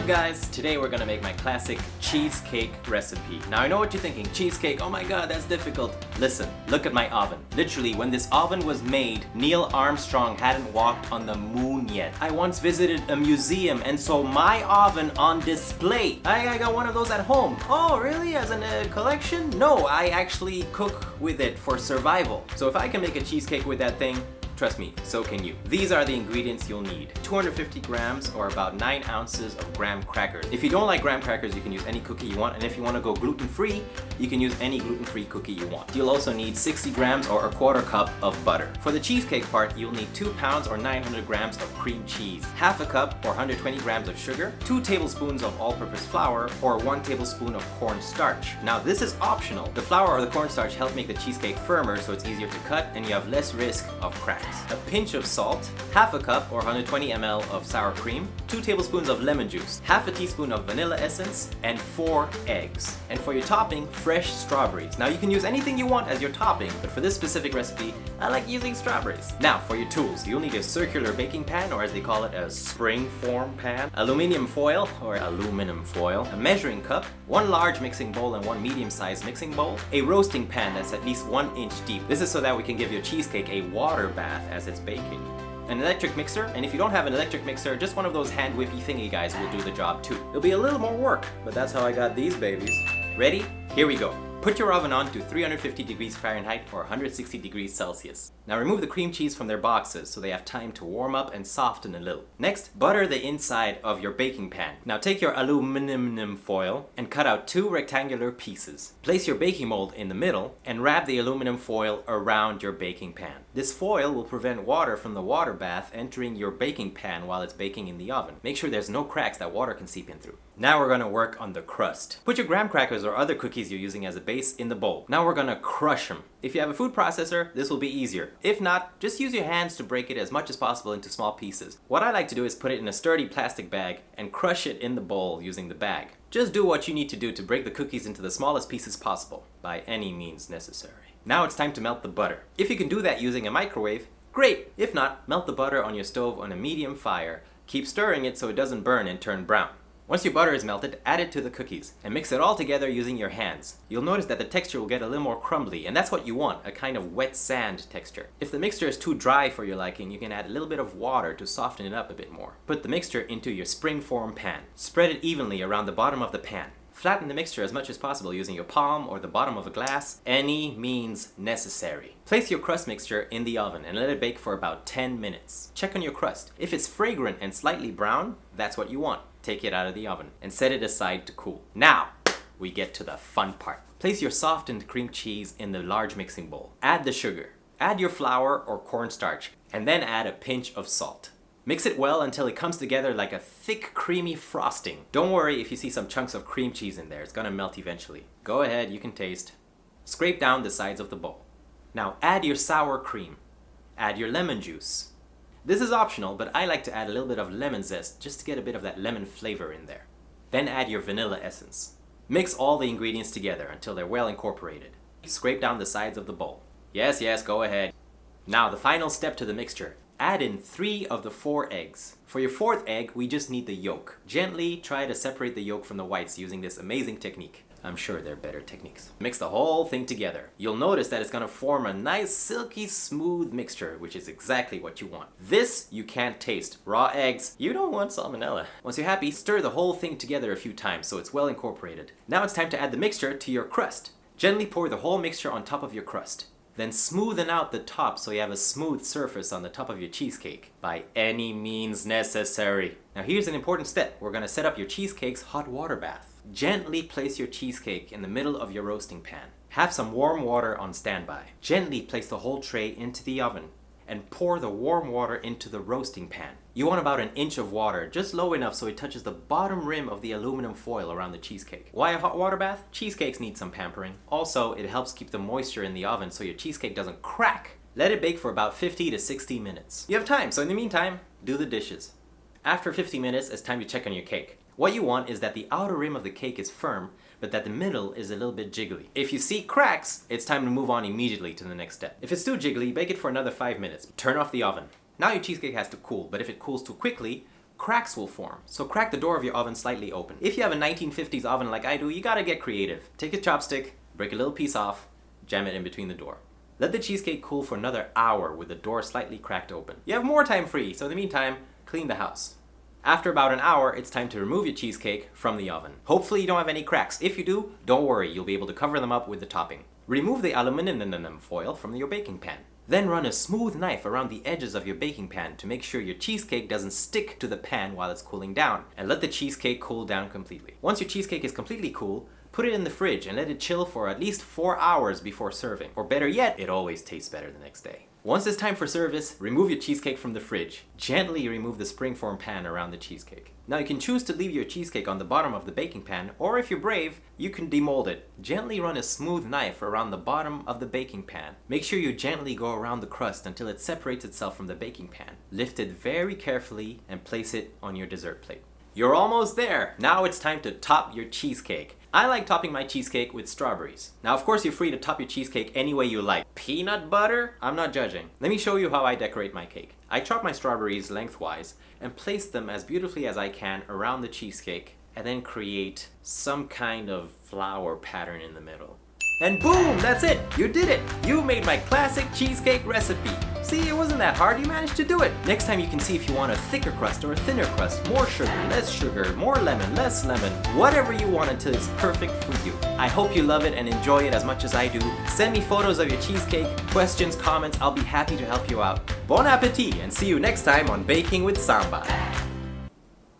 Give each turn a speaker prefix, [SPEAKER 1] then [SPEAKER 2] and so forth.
[SPEAKER 1] up guys? Today we're gonna make my classic cheesecake recipe. Now I know what you're thinking, cheesecake, oh my god, that's difficult. Listen, look at my oven. Literally, when this oven was made, Neil Armstrong hadn't walked on the moon yet. I once visited a museum and saw my oven on display. I got one of those at home. Oh really? As a collection? No, I actually cook with it for survival. So if I can make a cheesecake with that thing, trust me, so can you. These are the ingredients you'll need. 250 grams or about 9 ounces of graham crackers. If you don't like graham crackers, you can use any cookie you want, and if you want to go gluten-free, you can use any gluten-free cookie you want. You'll also need 60 grams or a quarter cup of butter. For the cheesecake part, you'll need 2 pounds or 900 grams of cream cheese, half a cup or 120 grams of sugar, 2 tablespoons of all-purpose flour, or 1 tablespoon of cornstarch. Now this is optional. The flour or the cornstarch help make the cheesecake firmer so it's easier to cut and you have less risk of cracks. A pinch of salt, half a cup or 120 ml of sour cream, 2 tablespoons of lemon juice, half a teaspoon of vanilla essence, and 4 eggs. And for your topping, fresh strawberries. Now you can use anything you want as your topping, but for this specific recipe, I like using strawberries. Now for your tools, you'll need a circular baking pan, or as they call it, a spring form pan, aluminum foil, a measuring cup, 1 large mixing bowl and 1 medium-sized mixing bowl, a roasting pan that's at least 1 inch deep. This is so that we can give your cheesecake a water bath as it's baking. An electric mixer, and if you don't have an electric mixer, just one of those hand whippy thingy guys will do the job too. It'll be a little more work, but that's how I got these babies. Ready? Here we go. Put your oven on to 350 degrees Fahrenheit or 160 degrees Celsius. Now remove the cream cheese from their boxes so they have time to warm up and soften a little. Next, butter the inside of your baking pan. Now take your aluminum foil and cut out 2 rectangular pieces. Place your baking mold in the middle and wrap the aluminum foil around your baking pan. This foil will prevent water from the water bath entering your baking pan while it's baking in the oven. Make sure there's no cracks that water can seep in through. Now we're gonna work on the crust. Put your graham crackers or other cookies you're using as a base in the bowl. Now we're gonna crush them. If you have a food processor, this will be easier. If not, just use your hands to break it as much as possible into small pieces. What I like to do is put it in a sturdy plastic bag and crush it in the bowl using the bag. Just do what you need to do to break the cookies into the smallest pieces possible, by any means necessary. Now it's time to melt the butter. If you can do that using a microwave, great! If not, melt the butter on your stove on a medium fire. Keep stirring it so it doesn't burn and turn brown. Once your butter is melted, add it to the cookies and mix it all together using your hands. You'll notice that the texture will get a little more crumbly, and that's what you want, a kind of wet sand texture. If the mixture is too dry for your liking, you can add a little bit of water to soften it up a bit more. Put the mixture into your springform pan. Spread it evenly around the bottom of the pan. Flatten the mixture as much as possible using your palm or the bottom of a glass, any means necessary. Place your crust mixture in the oven and let it bake for about 10 minutes. Check on your crust. If it's fragrant and slightly brown, that's what you want. Take it out of the oven and set it aside to cool. Now, we get to the fun part. Place your softened cream cheese in the large mixing bowl. Add the sugar. Add your flour or cornstarch, and then add a pinch of salt. Mix it well until it comes together like a thick, creamy frosting. Don't worry if you see some chunks of cream cheese in there. It's gonna melt eventually. Go ahead, you can taste. Scrape down the sides of the bowl. Now add your sour cream. Add your lemon juice. This is optional, but I like to add a little bit of lemon zest just to get a bit of that lemon flavor in there. Then add your vanilla essence. Mix all the ingredients together until they're well incorporated. Scrape down the sides of the bowl. Yes, go ahead. Now the final step to the mixture. Add in 3 of the 4 eggs. For your 4th egg, we just need the yolk. Gently try to separate the yolk from the whites using this amazing technique. I'm sure there are better techniques. Mix the whole thing together. You'll notice that it's gonna form a nice, silky, smooth mixture, which is exactly what you want. This you can't taste. Raw eggs, you don't want salmonella. Once you're happy, stir the whole thing together a few times so it's well incorporated. Now it's time to add the mixture to your crust. Gently pour the whole mixture on top of your crust. Then smoothen out the top so you have a smooth surface on the top of your cheesecake, by any means necessary. Now here's an important step. We're gonna set up your cheesecake's hot water bath. Gently place your cheesecake in the middle of your roasting pan. Have some warm water on standby. Gently place the whole tray into the oven and pour the warm water into the roasting pan. You want about 1 inch of water, just low enough so it touches the bottom rim of the aluminum foil around the cheesecake. Why a hot water bath? Cheesecakes need some pampering. Also, it helps keep the moisture in the oven so your cheesecake doesn't crack. Let it bake for about 50 to 60 minutes. You have time, so in the meantime, do the dishes. After 50 minutes, it's time to check on your cake. What you want is that the outer rim of the cake is firm, but that the middle is a little bit jiggly. If you see cracks, it's time to move on immediately to the next step. If it's too jiggly, bake it for another 5 minutes. Turn off the oven. Now your cheesecake has to cool, but if it cools too quickly, cracks will form. So crack the door of your oven slightly open. If you have a 1950s oven like I do, you gotta get creative. Take a chopstick, break a little piece off, jam it in between the door. Let the cheesecake cool for another hour with the door slightly cracked open. You have more time free, so in the meantime, clean the house. After about an hour, it's time to remove your cheesecake from the oven. Hopefully you don't have any cracks. If you do, don't worry, you'll be able to cover them up with the topping. Remove the aluminum foil from your baking pan. Then run a smooth knife around the edges of your baking pan to make sure your cheesecake doesn't stick to the pan while it's cooling down, and let the cheesecake cool down completely. Once your cheesecake is completely cool, put it in the fridge and let it chill for at least 4 hours before serving. Or better yet, it always tastes better the next day. Once it's time for service, remove your cheesecake from the fridge. Gently remove the springform pan around the cheesecake. Now you can choose to leave your cheesecake on the bottom of the baking pan, or if you're brave, you can demold it. Gently run a smooth knife around the bottom of the baking pan. Make sure you gently go around the crust until it separates itself from the baking pan. Lift it very carefully and place it on your dessert plate. You're almost there! Now it's time to top your cheesecake. I like topping my cheesecake with strawberries. Now of course you're free to top your cheesecake any way you like. Peanut butter? I'm not judging. Let me show you how I decorate my cake. I chop my strawberries lengthwise and place them as beautifully as I can around the cheesecake, and then create some kind of flower pattern in the middle. And boom, that's it! You did it! You made my classic cheesecake recipe. See, it wasn't that hard, you managed to do it. Next time you can see if you want a thicker crust or a thinner crust, more sugar, more lemon, less lemon, whatever you want until it's perfect for you. I hope you love it and enjoy it as much as I do. Send me photos of your cheesecake, questions, comments, I'll be happy to help you out. Bon appetit, and see you next time on Baking with Samba.